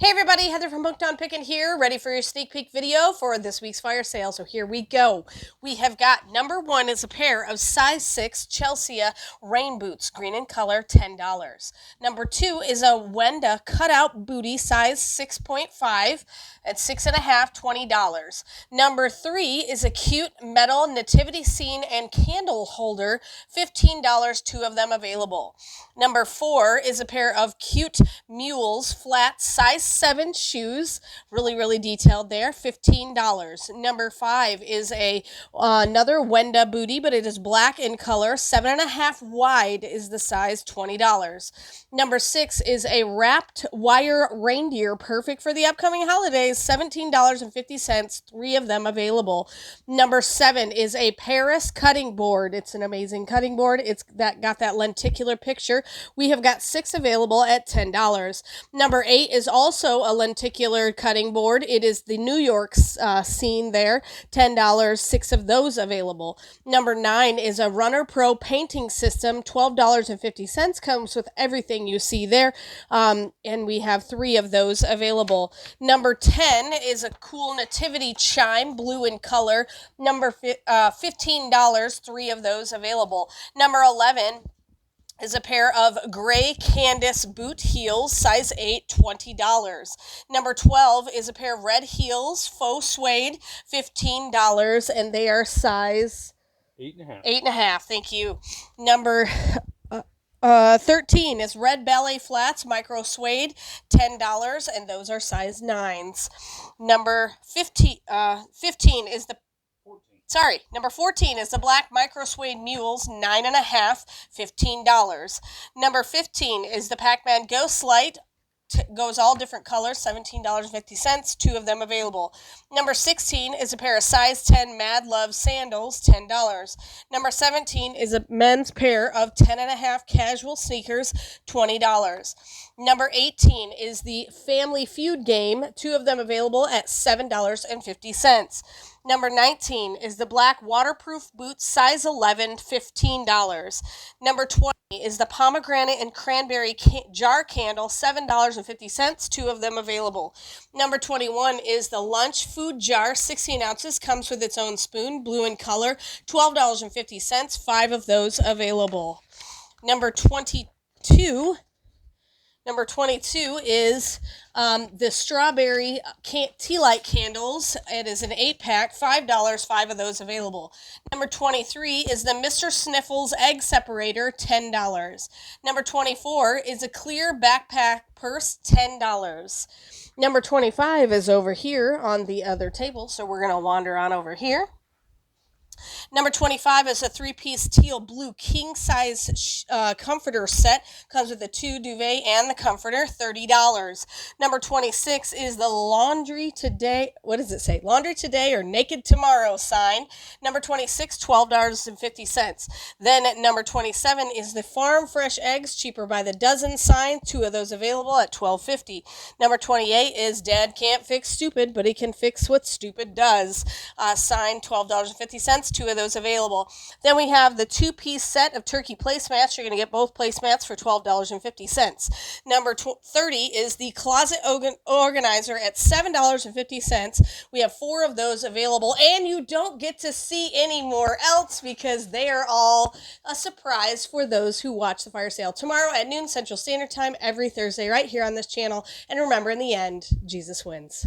Hey everybody, Heather from Pickin here, ready for your sneak peek video for this week's fire sale. So here we go. We have got number one is a pair of size 6 Chelsea rain boots, green in color, $10. Number two is a Wenda cutout booty, size 6.5 at 6.5, $20. Number three is a cute metal nativity scene and candle holder, $15, two of them available. Number four is a pair of cute mules, flat, size 7 shoes, really detailed there, $15. Number five is another Wenda booty, but it is black in color, 7.5 wide is the size, $20. Number six is a wrapped wire reindeer, perfect for the upcoming holidays, $17.50, three of them available. Number seven is a Paris cutting board. It's an amazing cutting board. It's got that lenticular picture. We have got six available at $10. Number eight is also a lenticular cutting board. It is the New York scene there, $10, six of those available. Number nine is a Runner Pro painting system, $12.50, comes with everything you see there, and we have three of those available. Number 10 is a cool nativity chime, blue in color, $15, three of those available. Number 11 is a pair of gray canvas boot heels, size 8, $20. Number 12 is a pair of red heels, faux suede, $15, and they are size 8.5. 8.5, thank you. Number 13 is red ballet flats, micro suede, $10, and those are size 9s. Number 15 is the Number 14 is the black micro suede mules, 9.5, $15. Number 15 is the Pac-Man Ghost Light, goes all different colors, $17.50, two of them available. Number 16 is a pair of size 10 Mad Love sandals, $10. Number 17 is a men's pair of 10.5 casual sneakers, $20. Number 18 is the Family Feud game, two of them available at $7.50. Number 19 is the black waterproof boots, size 11, $15. Number 20 is the pomegranate and cranberry jar candle, $7.50, two of them available. Number 21 is the lunch food jar, 16 ounces, comes with its own spoon, blue in color, $12.50, five of those available. Number 22 is the strawberry tea light candles. It is an 8-pack, $5, five of those available. Number 23 is the Mr. Sniffles egg separator, $10. Number 24 is a clear backpack purse, $10. Number 25 is over here on the other table, so we're going to wander on over here. Number 25 is a 3-piece teal blue king-size comforter set. Comes with the 2 duvet and the comforter, $30. Number 26 is the Laundry Today, what does it say? Laundry Today or Naked Tomorrow sign. Number 26, $12.50. Then at number 27 is the Farm Fresh Eggs, cheaper by the dozen sign. Two of those available at $12.50. Number 28 is Dad Can't Fix Stupid, but he can fix what stupid does. Sign, $12.50. Two of those available. Then we have the 2-piece set of turkey placemats. You're going to get both placemats for $12.50. Number 30 is the closet organizer at $7.50. We have four of those available, and you don't get to see any more else because they are all a surprise for those who watch the fire sale tomorrow at noon Central Standard Time every Thursday right here on this channel. And remember, in the end, Jesus wins.